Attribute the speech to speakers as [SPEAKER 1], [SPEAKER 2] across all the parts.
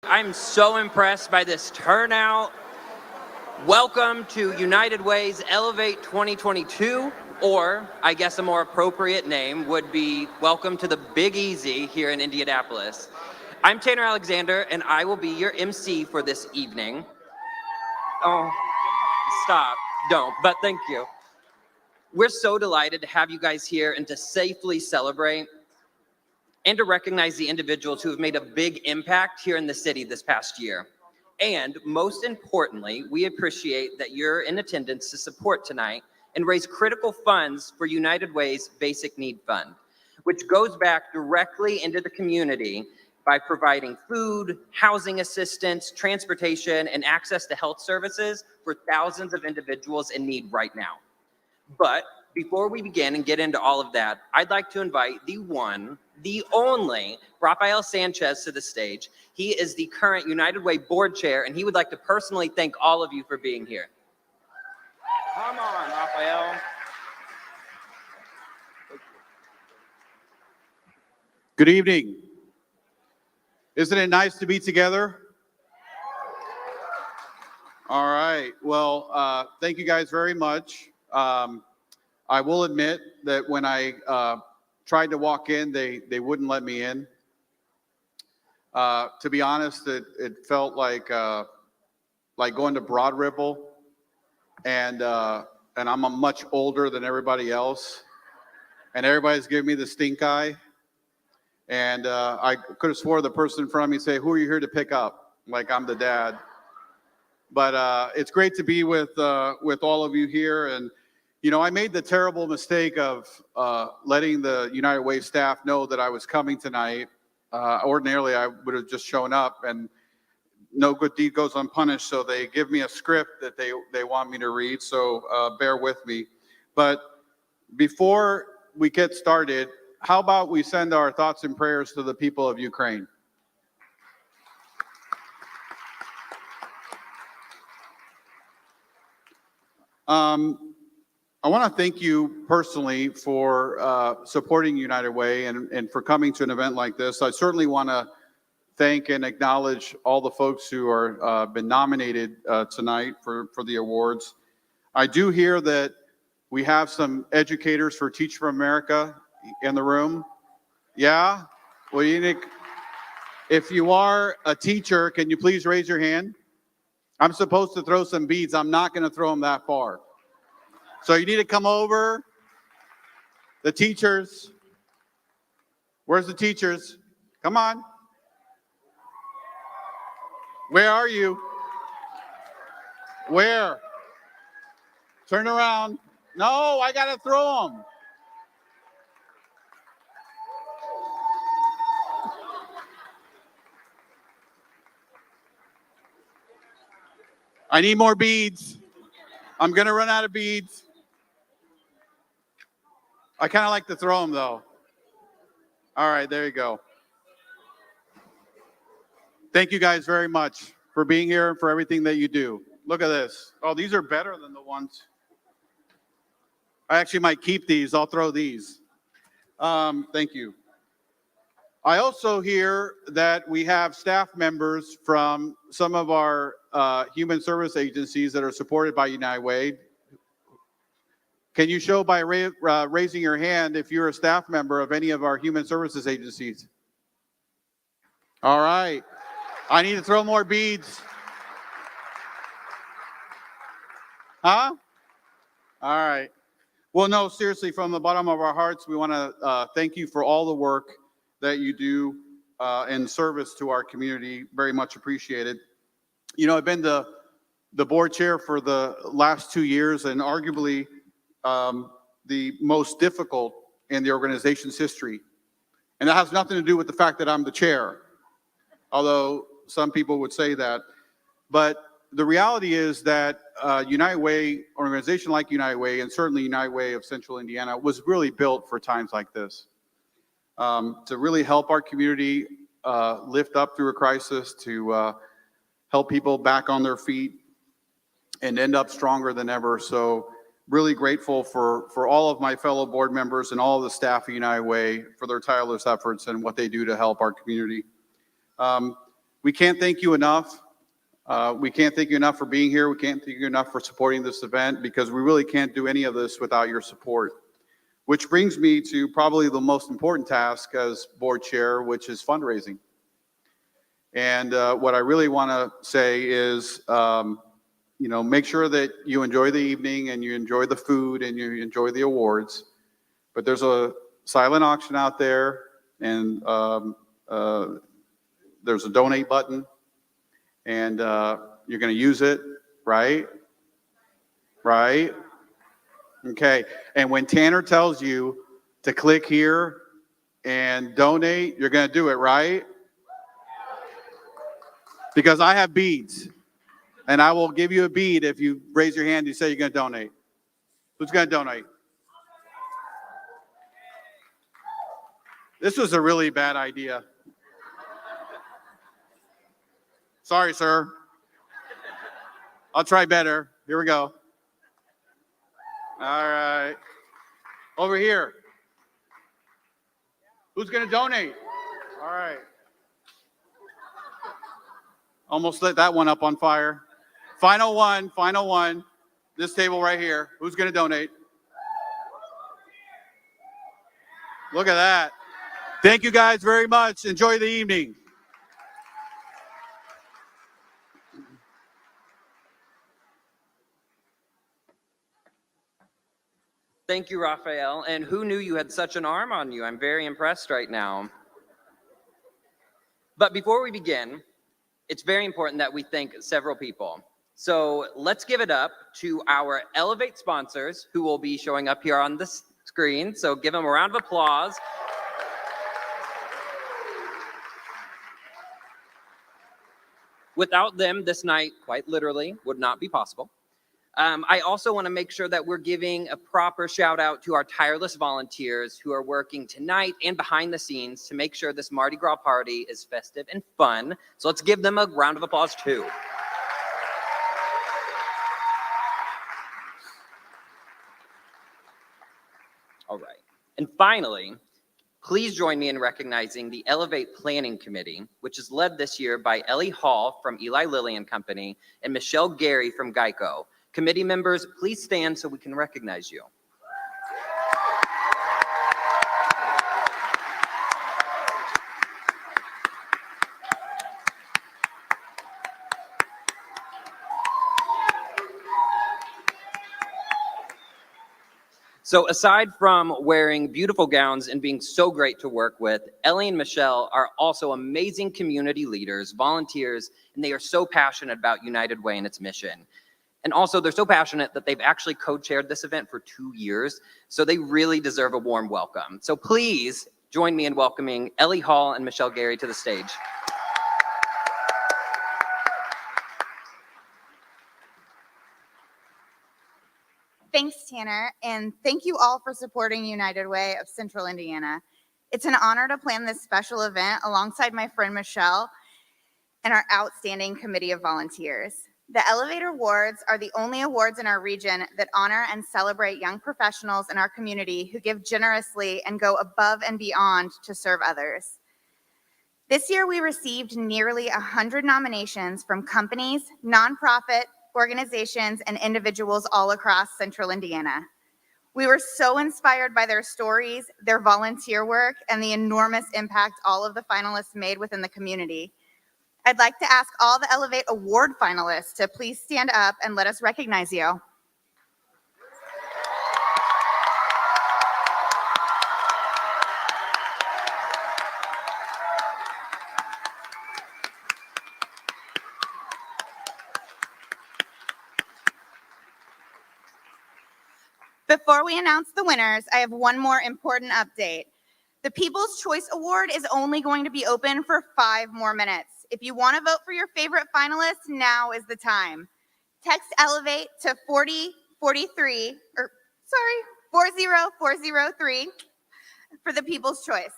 [SPEAKER 1] I'm so impressed by this turnout. Welcome to United Way's Elevate 2022, or I guess a more appropriate name would be Welcome to the Big Easy here in Indianapolis. I'm Tanner Alexander, and I will be your MC for this evening. Oh, stop, don't, but thank you. We're so delighted to have you guys here and to safely celebrate and to recognize the individuals who have made a big impact here in the city this past year. And most importantly, we appreciate that you're in attendance to support tonight and raise critical funds for United Way's Basic Need Fund, which goes back directly into the community by providing food, housing assistance, transportation, and access to health services for thousands of individuals in need right now. But before we begin and get into all of that, I'd like to invite the one, the only Raphael Sanchez to the stage. He is the current United Way board chair, and he would like to personally thank all of you for being here. Come on, Raphael.
[SPEAKER 2] Good evening. Isn't it nice to be together? All right. Well, thank you guys very much. I will admit that when I tried to walk in, they wouldn't let me in. To be honest, it felt like going to Broad Ripple, and I'm much older than everybody else, and everybody's giving me the stink eye. And I could have swore the person in front of me say, "Who are you here to pick up?" Like I'm the dad. But it's great to be with all of you here. And you know, I made the terrible mistake of letting the United Way staff know that I was coming tonight. Ordinarily, I would have just shown up, and no good deed goes unpunished. So they give me a script that they want me to read. So bear with me. But before we get started, how about we send our thoughts and prayers to the people of Ukraine? I want to thank you personally for supporting United Way and for coming to an event like this. I certainly want to thank and acknowledge all the folks who are been nominated tonight for the awards. I do hear that we have some educators for Teach for America in the room. Yeah? Well, if you are a teacher, can you please raise your hand? I'm supposed to throw some beads. I'm not going to throw them that far. So you need to come over. The teachers. Where's the teachers? Come on. Where are you? Where? Turn around. No, I got to throw them. I need more beads. I'm going to run out of beads. I kind of like to throw them, though. All right, there you go. Thank you guys very much for being here and for everything that you do. Look at this. Oh, these are better than the ones. I actually might keep these. I'll throw these. Thank you. I also hear that we have staff members from some of our human service agencies that are supported by United Way. Can you show by raising your hand if you're a staff member of any of our human services agencies? All right. I need to throw more beads. Huh? All right. Well, no, seriously, from the bottom of our hearts, we want to thank you for all the work that you do in service to our community. Very much appreciated. You know, I've been the board chair for the last 2 years, and arguably the most difficult in the organization's history. And that has nothing to do with the fact that I'm the chair, although some people would say that. But the reality is that United Way, organization like United Way, and certainly United Way of Central Indiana, was really built for times like this, to really help our community lift up through a crisis, to help people back on their feet and end up stronger than ever. So really grateful for all of my fellow board members and all of the staff at United Way for their tireless efforts and what they do to help our community. We can't thank you enough. We can't thank you enough for being here. We can't thank you enough for supporting this event, because we really can't do any of this without your support. Which brings me to probably the most important task as board chair, which is fundraising. And what I really want to say is, make sure that you enjoy the evening and you enjoy the food and you enjoy the awards. But there's a silent auction out there, and there's a donate button, and you're going to use it, right? Right? Okay. And when Tanner tells you to click here and donate, you're going to do it, right? Because I have beads, and I will give you a bead if you raise your hand and you say you're going to donate. Who's going to donate? This was a really bad idea. Sorry, sir. I'll try better. Here we go. All right. Over here. Who's going to donate? All right. Almost lit that one up on fire. Final one. This table right here. Who's going to donate? Look at that. Thank you guys very much. Enjoy the evening.
[SPEAKER 1] Thank you, Raphael. And who knew you had such an arm on you? I'm very impressed right now. But before we begin, it's very important that we thank several people. So let's give it up to our Elevate sponsors, who will be showing up here on the screen. So give them a round of applause. Without them, this night, quite literally, would not be possible. I also want to make sure that we're giving a proper shout out to our tireless volunteers who are working tonight and behind the scenes to make sure this Mardi Gras party is festive and fun. So let's give them a round of applause too. All right. And finally, please join me in recognizing the Elevate Planning Committee, which is led this year by Ellie Hall from Eli Lilly and Company and Michelle Gary from Geico. Committee members, please stand so we can recognize you. So aside from wearing beautiful gowns and being so great to work with, Ellie and Michelle are also amazing community leaders, volunteers, and they are so passionate about United Way and its mission. And also, they're so passionate that they've actually co-chaired this event for 2 years, so they really deserve a warm welcome. So please join me in welcoming Ellie Hall and Michelle Gary to the stage.
[SPEAKER 3] Thanks, Tanner, and thank you all for supporting United Way of Central Indiana. It's an honor to plan this special event alongside my friend Michelle and our outstanding committee of volunteers. The Elevate Awards are the only awards in our region that honor and celebrate young professionals in our community who give generously and go above and beyond to serve others. This year, we received nearly 100 nominations from companies, nonprofit organizations, and individuals all across Central Indiana. We were so inspired by their stories, their volunteer work, and the enormous impact all of the finalists made within the community. I'd like to ask all the Elevate Award finalists to please stand up and let us recognize you. Before we announce the winners, I have one more important update. The People's Choice Award is only going to be open for 5 more minutes. If you want to vote for your favorite finalist, now is the time. Text Elevate to 40403 for the People's Choice.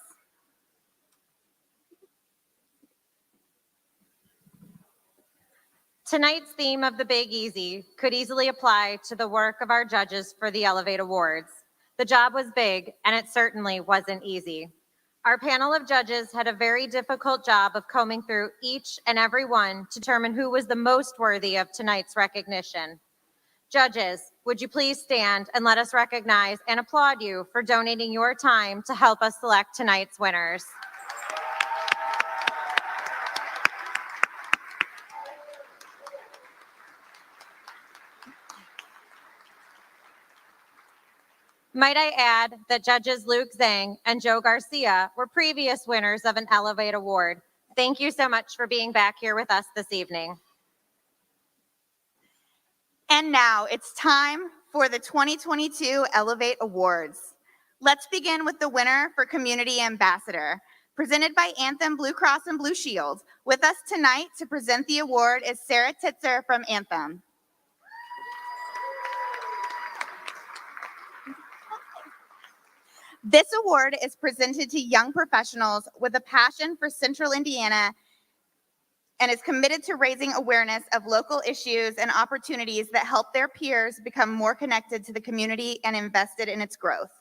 [SPEAKER 4] Tonight's theme of the Big Easy could easily apply to the work of our judges for the Elevate Awards. The job was big, and it certainly wasn't easy. Our panel of judges had a very difficult job of combing through each and every one to determine who was the most worthy of tonight's recognition. Judges, would you please stand and let us recognize and applaud you for donating your time to help us select tonight's winners. Might I add that judges Luke Zhang and Joe Garcia were previous winners of an Elevate Award. Thank you so much for being back here with us this evening.
[SPEAKER 3] And now it's time for the 2022 Elevate Awards. Let's begin with the winner for Community Ambassador, presented by Anthem Blue Cross and Blue Shield. With us tonight to present the award is Sarah Titzer from Anthem. This award is presented to young professionals with a passion for Central Indiana and is committed to raising awareness of local issues and opportunities that help their peers become more connected to the community and invested in its growth.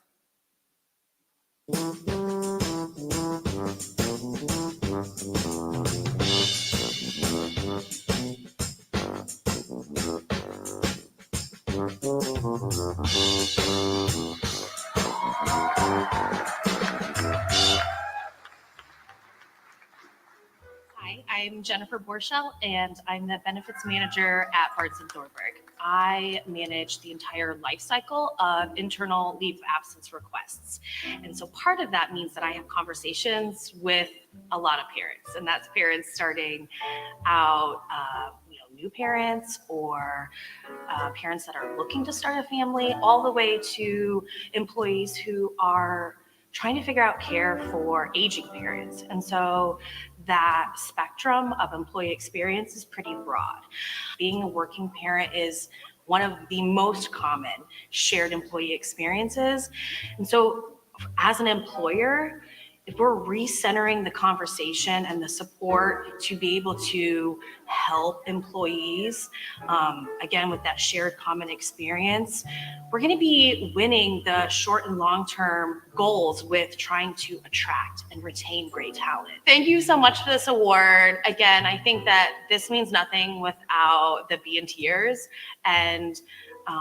[SPEAKER 5] Hi, I'm Jennifer Borschel, and I'm the benefits manager at Barnes & Thornburg. I manage the entire life cycle of internal leave of absence requests. And so part of that means that I have conversations with a lot of parents, and that's parents starting out, new parents or parents that are looking to start a family, all the way to employees who are trying to figure out care for aging parents. And so that spectrum of employee experience is pretty broad. Being a working parent is one of the most common shared employee experiences. And so as an employer, if we're recentering the conversation and the support to be able to help employees, again, with that shared common experience, we're going to be winning the short and long-term goals with trying to attract and retain great talent. Thank you so much for this award. Again, I think that this means nothing without the B&Ters, and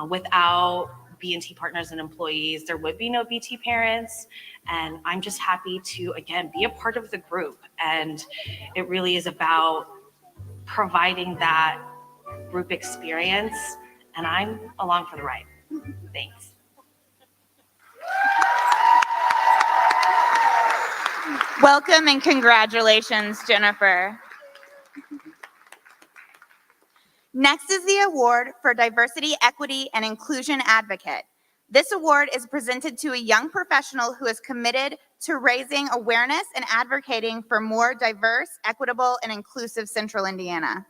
[SPEAKER 5] without B&T partners and employees, there would be no BT parents. And I'm just happy to, again, be a part of the group. And it really is about providing that group experience. And I'm along for the ride. Thanks.
[SPEAKER 3] Welcome and congratulations, Jennifer. Next is the award for Diversity, Equity, and Inclusion Advocate. This award is presented to a young professional who is committed to raising awareness and advocating for more diverse, equitable, and inclusive Central Indiana.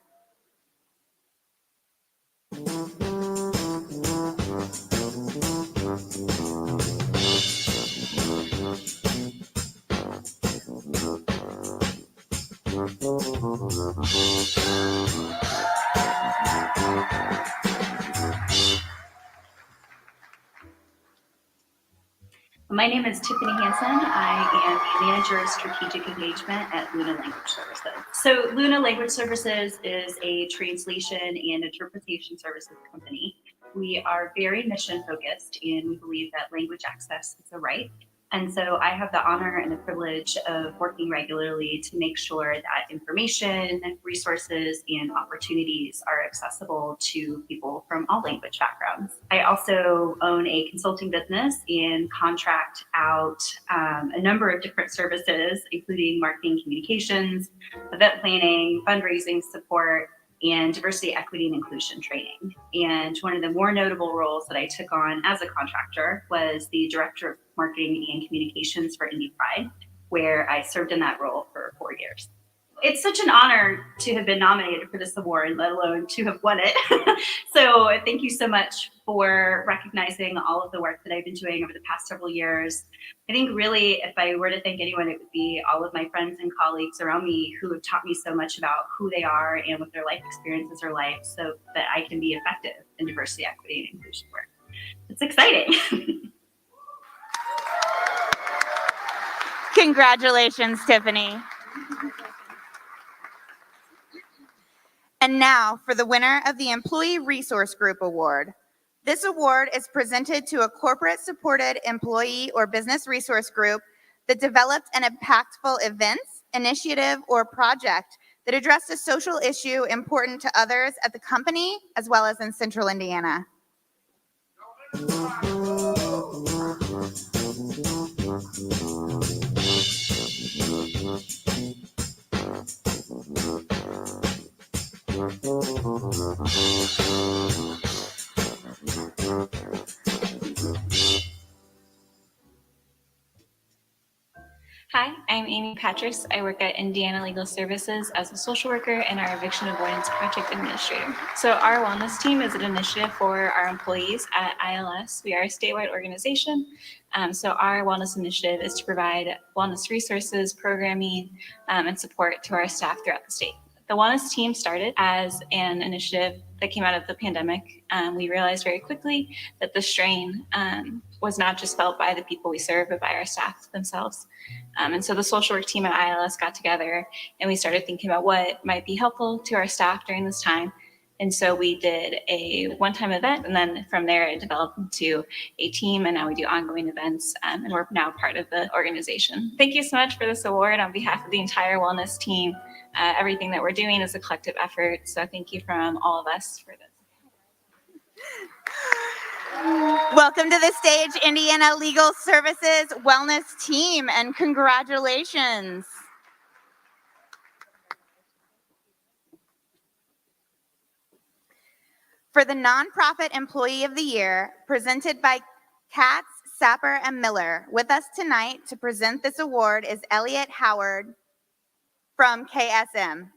[SPEAKER 6] My name is Tiffany Hansen. I am the Manager of Strategic Engagement at Luna Language Services. So Luna Language Services is a translation and interpretation services company. We are very mission focused, and we believe that language access is a right. And so I have the honor and the privilege of working regularly to make sure that information, resources, and opportunities are accessible to people from all language backgrounds. I also own a consulting business and contract out a number of different services, including marketing communications, event planning, fundraising support, and diversity, equity, and inclusion training. And one of the more notable roles that I took on as a contractor was the Director of Marketing and Communications for Indy Pride, where I served in that role for 4 years. It's such an honor to have been nominated for this award, let alone to have won it. So thank you so much for recognizing all of the work that I've been doing over the past several years. I think really, if I were to thank anyone, it would be all of my friends and colleagues around me who have taught me so much about who they are and what their life experiences are like, so that I can be effective in diversity, equity, and inclusion work. It's exciting.
[SPEAKER 3] Congratulations, Tiffany. And now for the winner of the Employee Resource Group Award. This award is presented to a corporate-supported employee or business resource group that developed an impactful event, initiative, or project that addressed a social issue important to others at the company as well as in Central Indiana.
[SPEAKER 7] Hi, I'm Amy Patrice. I work at Indiana Legal Services as a social worker and our eviction avoidance project administrator. So our wellness team is an initiative for our employees at ILS. We are a statewide organization. So our wellness initiative is to provide wellness resources, programming, and support to our staff throughout the state. The wellness team started as an initiative that came out of the pandemic. We realized very quickly that the strain was not just felt by the people we serve, but by our staff themselves. And so the social work team at ILS got together and we started thinking about what might be helpful to our staff during this time. And so we did a one-time event, and then from there it developed into a team, and now we do ongoing events, and we're now part of the organization. Thank you so much for this award on behalf of the entire wellness team. Everything that we're doing is a collective effort, so thank you from all of us for this.
[SPEAKER 3] Welcome to the stage, Indiana Legal Services Wellness Team, and congratulations. For the Nonprofit Employee of the Year, presented by Katz, Sapper, and Miller, with us tonight to present this award is Elliot Howard from KSM.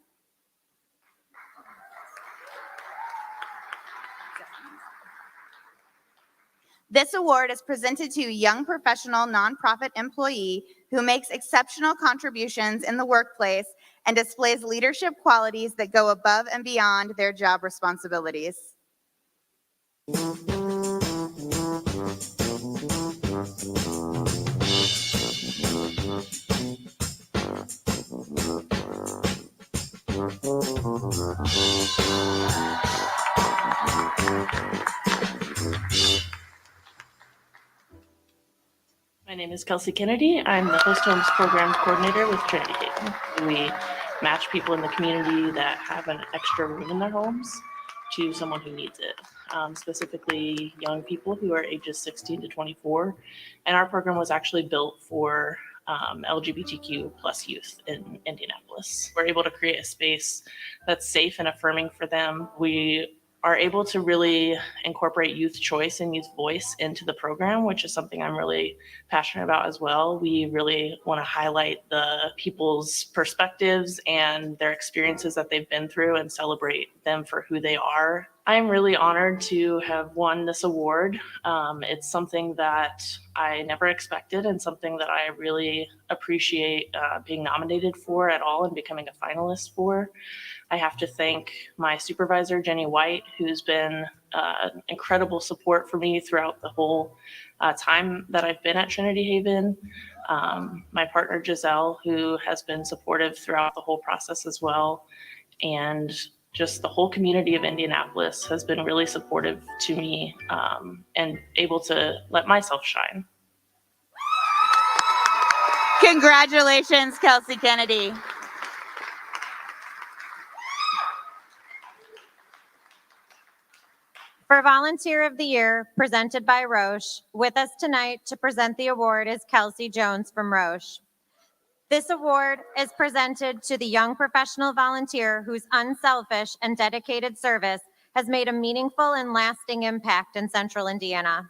[SPEAKER 3] This award is presented to a young professional nonprofit employee who makes exceptional contributions in the workplace and displays leadership qualities that go above and beyond their job responsibilities.
[SPEAKER 8] My name is Kelsey Kennedy. I'm the Host Homes Program Coordinator with Trinity Haven. We match people in the community that have an extra room in their homes to someone who needs it, specifically young people who are ages 16 to 24. And our program was actually built for LGBTQ plus youth in Indianapolis. We're able to create a space that's safe and affirming for them. We are able to really incorporate youth choice and youth voice into the program, which is something I'm really passionate about as well. We really want to highlight the people's perspectives and their experiences that they've been through and celebrate them for who they are. I'm really honored to have won this award. It's something that I never expected and something that I really appreciate being nominated for at all and becoming a finalist for. I have to thank my supervisor, Jenny White, who's been incredible support for me throughout the whole time that I've been at Trinity Haven. My partner, Giselle, who has been supportive throughout the whole process as well. And just the whole community of Indianapolis has been really supportive to me and able to let myself shine.
[SPEAKER 3] Congratulations, Kelsey Kennedy.
[SPEAKER 4] For Volunteer of the Year, presented by Roche, with us tonight to present the award is Kelsey Jones from Roche. This award is presented to the young professional volunteer whose unselfish and dedicated service has made a meaningful and lasting impact in Central Indiana.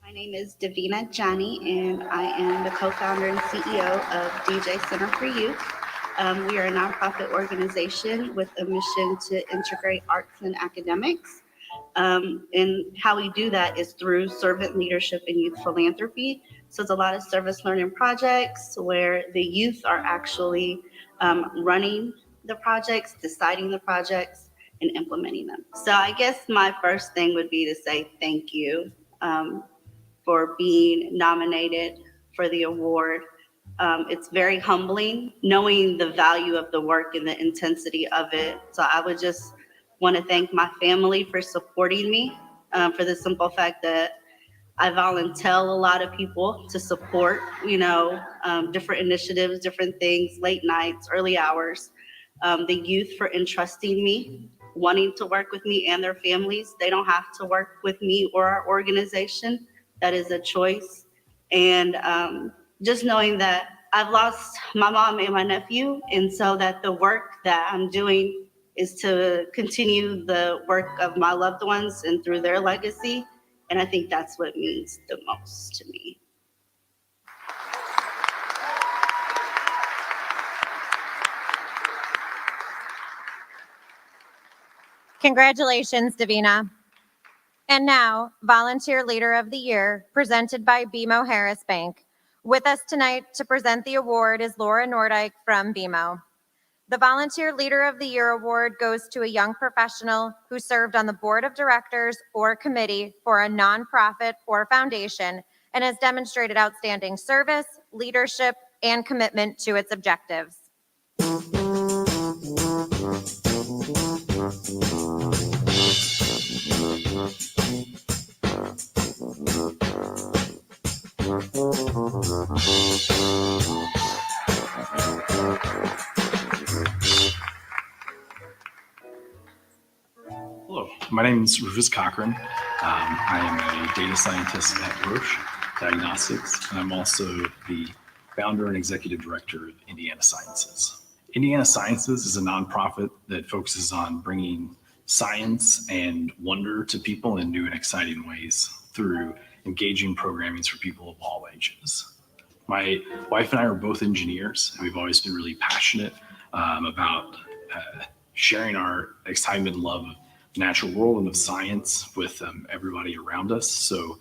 [SPEAKER 9] My name is Davina Johnny, and I am the co-founder and CEO of DJ Center for Youth. We are a nonprofit organization with a mission to integrate arts and academics. And how we do that is through servant leadership and youth philanthropy. So it's a lot of service learning projects where the youth are actually running the projects, deciding the projects, and implementing them. So I guess my first thing would be to say thank you for being nominated for the award. It's very humbling knowing the value of the work and the intensity of it. So I would just want to thank my family for supporting me, for the simple fact that I volunteer a lot of people to support, different initiatives, different things, late nights, early hours. The youth for entrusting me, wanting to work with me and their families. They don't have to work with me or our organization. That is a choice. And just knowing that I've lost my mom and my nephew, and so that the work that I'm doing is to continue the work of my loved ones and through their legacy. And I think that's what means the most to me.
[SPEAKER 4] Congratulations, Davina. And now, Volunteer Leader of the Year, presented by BMO Harris Bank. With us tonight to present the award is Laura Nordyke from BMO. The Volunteer Leader of the Year award goes to a young professional who served on the board of directors or committee for a nonprofit or foundation and has demonstrated outstanding service, leadership, and commitment to its objectives.
[SPEAKER 10] Hello, my name is Rufus Cochran. I am a data scientist at Roche Diagnostics, and I'm also the founder and executive director of Indiana Sciences. Indiana Sciences is a nonprofit that focuses on bringing science and wonder to people in new and exciting ways through engaging programming for people of all ages. My wife and I are both engineers, and we've always been really passionate about sharing our excitement and love of the natural world and of science with everybody around us. So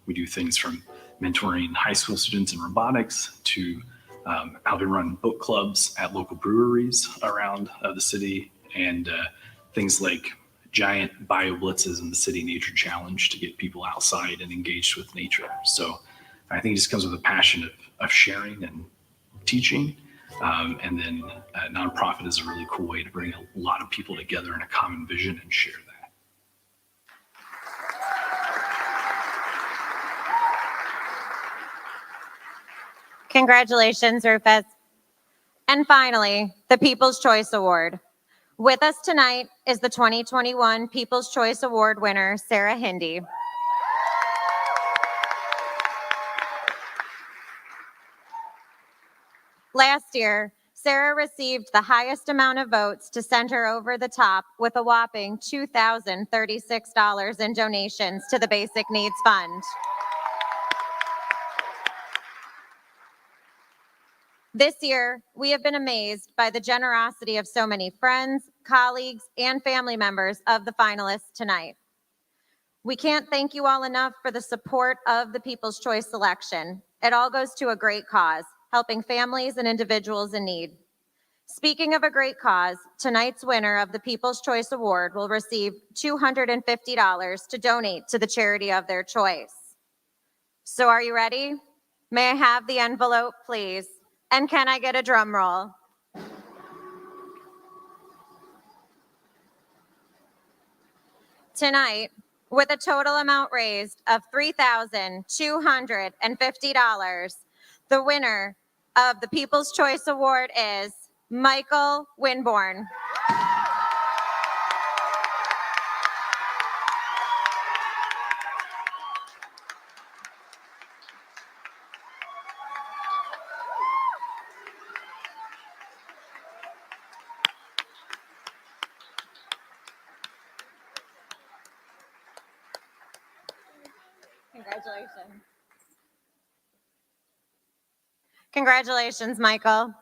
[SPEAKER 10] we do things from mentoring high school students in robotics to helping run book clubs at local breweries around the city, and things like giant bio blitzes in the City Nature Challenge to get people outside and engaged with nature. So I think it just comes with a passion of sharing and teaching. And then a nonprofit is a really cool way to bring a lot of people together in a common vision and share that.
[SPEAKER 4] Congratulations, Rufus. And finally, the People's Choice Award. With us tonight is the 2021 People's Choice Award winner, Sarah Hindy. Last year, Sarah received the highest amount of votes to send her over the top with a whopping $2,036 in donations to the Basic Needs Fund. This year, we have been amazed by the generosity of so many friends, colleagues, and family members of the finalists tonight. We can't thank you all enough for the support of the People's Choice selection. It all goes to a great cause, helping families and individuals in need. Speaking of a great cause, tonight's winner of the People's Choice Award will receive $250 to donate to the charity of their choice. So are you ready? May I have the envelope, please? And can I get a drum roll? Tonight, with a total amount raised of $3,250, the winner of the People's Choice Award is Michael Winborn. Congratulations. Congratulations, Michael.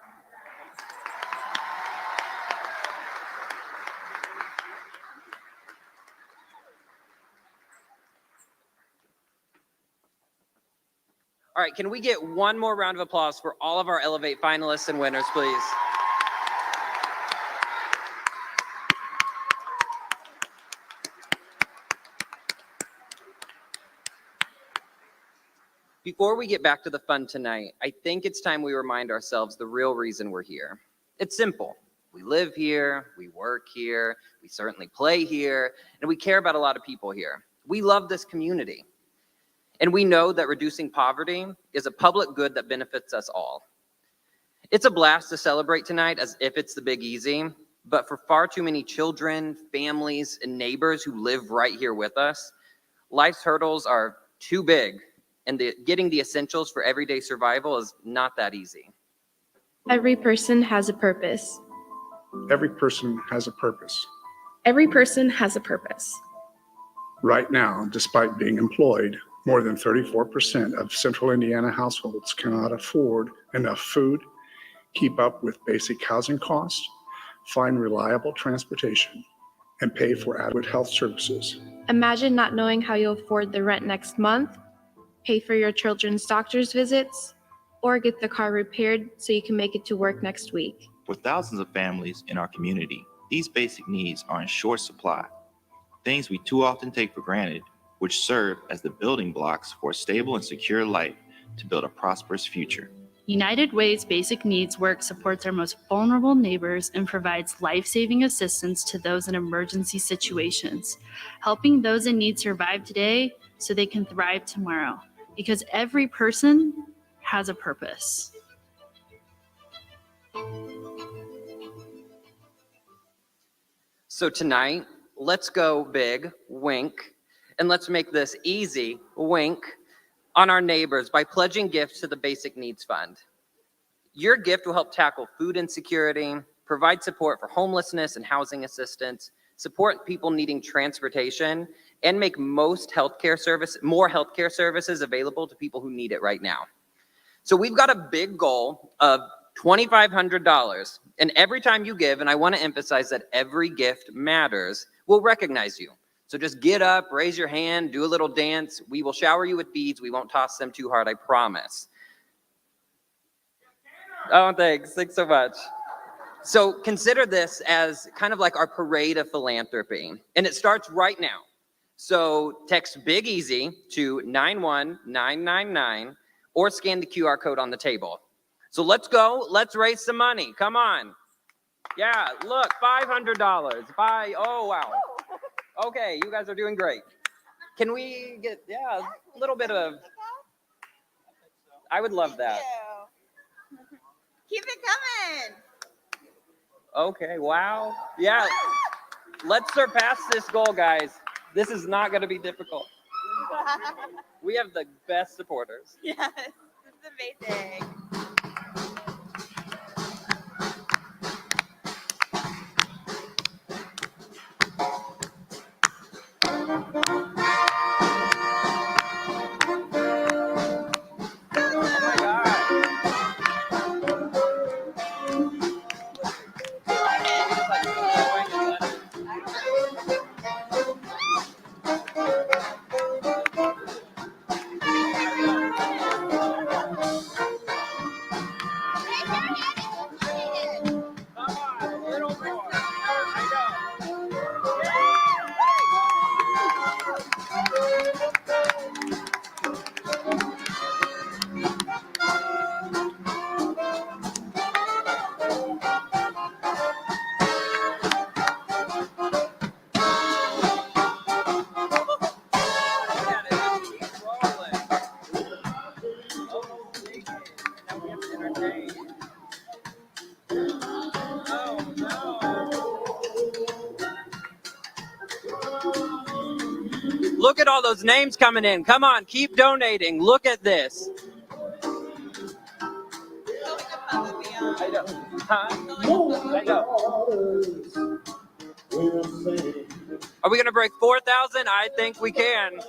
[SPEAKER 1] All right, can we get one more round of applause for all of our Elevate finalists and winners, please? Before we get back to the fun tonight, I think it's time we remind ourselves the real reason we're here. It's simple. We live here, we work here, we certainly play here, and we care about a lot of people here. We love this community. And we know that reducing poverty is a public good that benefits us all. It's a blast to celebrate tonight as if it's the Big Easy, but for far too many children, families, and neighbors who live right here with us, life's hurdles are too big, and getting the essentials for everyday survival is not that easy.
[SPEAKER 11] Every person has a purpose.
[SPEAKER 12] Every person has a purpose.
[SPEAKER 11] Every person has a purpose.
[SPEAKER 12] Right now, despite being employed, more than 34% of Central Indiana households cannot afford enough food, keep up with basic housing costs, find reliable transportation, and pay for adequate health services.
[SPEAKER 11] Imagine not knowing how you'll afford the rent next month, pay for your children's doctor's visits, or get the car repaired so you can make it to work next week.
[SPEAKER 13] For thousands of families in our community, these basic needs are in short supply. Things we too often take for granted, which serve as the building blocks for a stable and secure life to build a prosperous future.
[SPEAKER 14] United Way's Basic Needs work supports our most vulnerable neighbors and provides life-saving assistance to those in emergency situations, helping those in need survive today so they can thrive tomorrow. Because every person has a purpose.
[SPEAKER 1] So tonight, let's go big, wink, and let's make this easy, wink, on our neighbors by pledging gifts to the Basic Needs Fund. Your gift will help tackle food insecurity, provide support for homelessness and housing assistance, support people needing transportation, and make more healthcare services available to people who need it right now. So we've got a big goal of $2,500, and every time you give, and I want to emphasize that every gift matters, we'll recognize you. So just get up, raise your hand, do a little dance. We will shower you with beads. We won't toss them too hard, I promise. Oh, thanks. Thanks so much. So consider this as kind of like our parade of philanthropy, and it starts right now. So text Big Easy to 91999 or scan the QR code on the table. So let's go. Let's raise some money. Come on. Yeah, look, $500. Oh, wow. Okay, you guys are doing great. Can we get, a little bit of, I would love that.
[SPEAKER 3] Keep it coming.
[SPEAKER 1] Okay, wow. Yeah, let's surpass this goal, guys. This is not going to be difficult. We have the best supporters.
[SPEAKER 3] Yes, it's amazing.
[SPEAKER 1] Look at all those names coming in. Come on, keep donating. Look at this. I know. I know. Are we going to break 4,000? I think we can.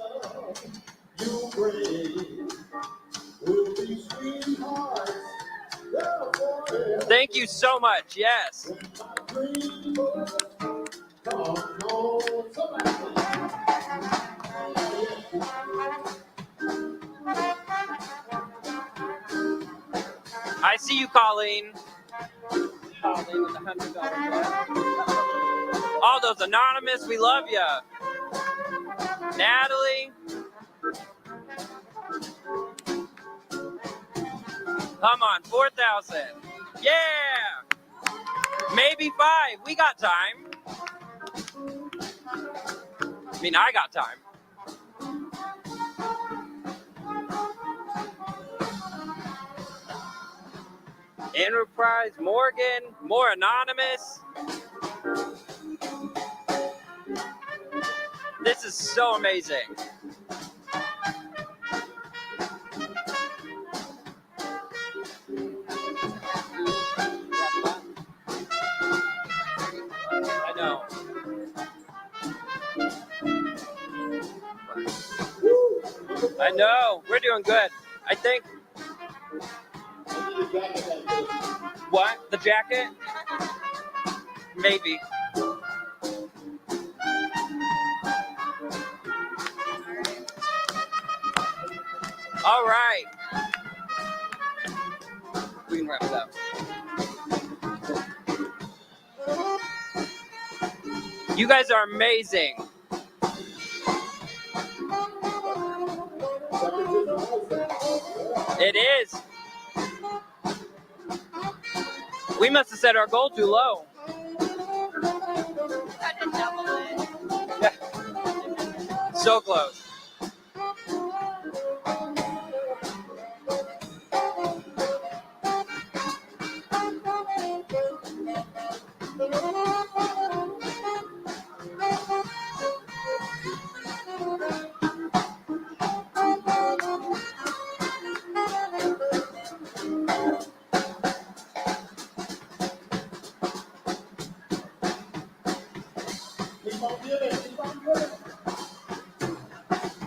[SPEAKER 1] Thank you so much. Yes. see you, Colleen. Colleen with the $100. All those anonymous, we love you. Natalie. Come on, 4,000. Yeah. Maybe 5. We got time. I mean, I got time. Enterprise, Morgan, more anonymous. This is so amazing. I know. I know. We're doing good. I think. What? The jacket? Maybe. All right. We can wrap it up. You guys are amazing. It is. We must have set our goal too low. So close.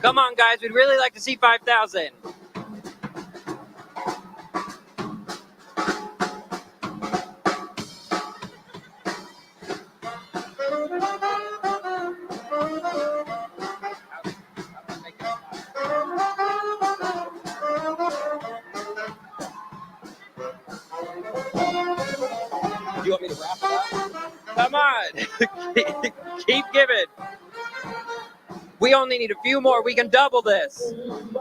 [SPEAKER 1] Come on, guys. We'd really like to see 5,000. Do you want me to wrap it up? Come on. Keep giving. We only need a few more. We can double this.
[SPEAKER 3] We've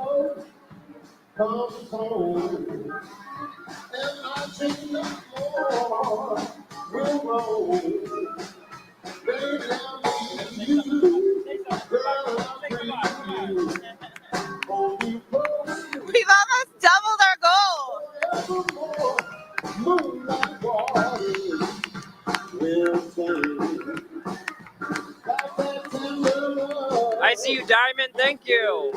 [SPEAKER 3] almost doubled our goal.
[SPEAKER 1] I see you, Diamond. Thank you.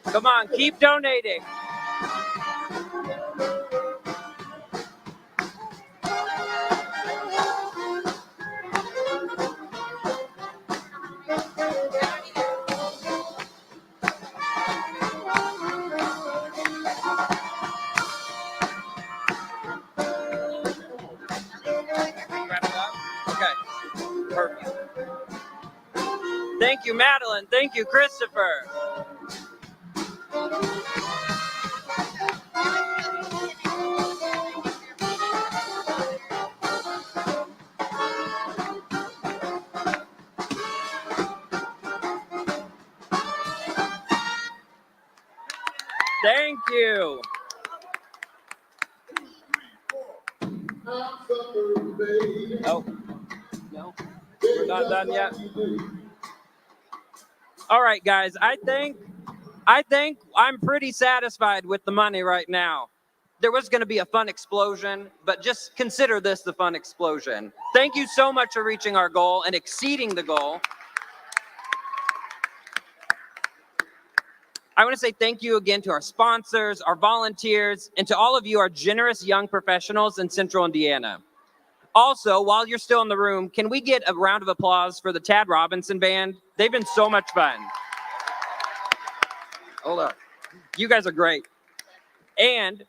[SPEAKER 1] Come on, keep donating. Okay, perfect. Thank you, Madeline. Thank you, Christopher. Thank you. Oh, no, we're not done yet. All right, guys, I think I'm pretty satisfied with the money right now. There was going to be a fun explosion, but just consider this the fun explosion. Thank you so much for reaching our goal and exceeding the goal. I want to say thank you again to our sponsors, our volunteers, and to all of you, our generous young professionals in Central Indiana. Also, while you're still in the room, can we get a round of applause for the Tad Robinson Band? They've been so much fun. Hold up. You guys are great. And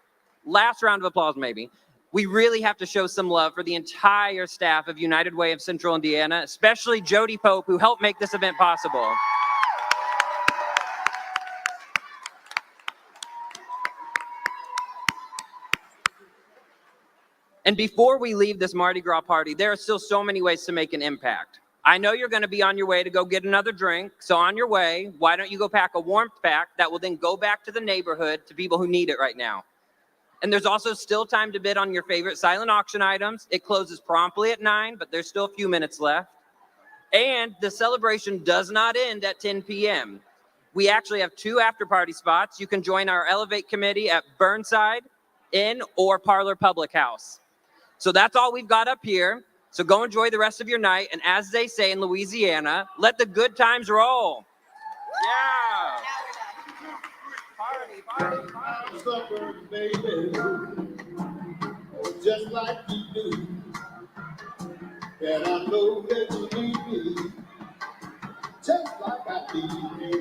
[SPEAKER 1] last round of applause maybe. We really have to show some love for the entire staff of United Way of Central Indiana, especially Jody Pope, who helped make this event possible. And before we leave this Mardi Gras party, there are still so many ways to make an impact. I know you're going to be on your way to go get another drink, so on your way, why don't you go pack a warmth pack that will then go back to the neighborhood to people who need it right now. And there's also still time to bid on your favorite silent auction items. It closes promptly at 9, but there's still a few minutes left. And the celebration does not end at 10 p.m. We actually have 2 after-party spots. You can join our Elevate committee at Burnside Inn or Parlor Public House. So that's all we've got up here. So go enjoy the rest of your night. And as they say in Louisiana, let the good times roll. Yeah. Party, party, party. Baby, just like you do. And I know that you need me, just like I need you.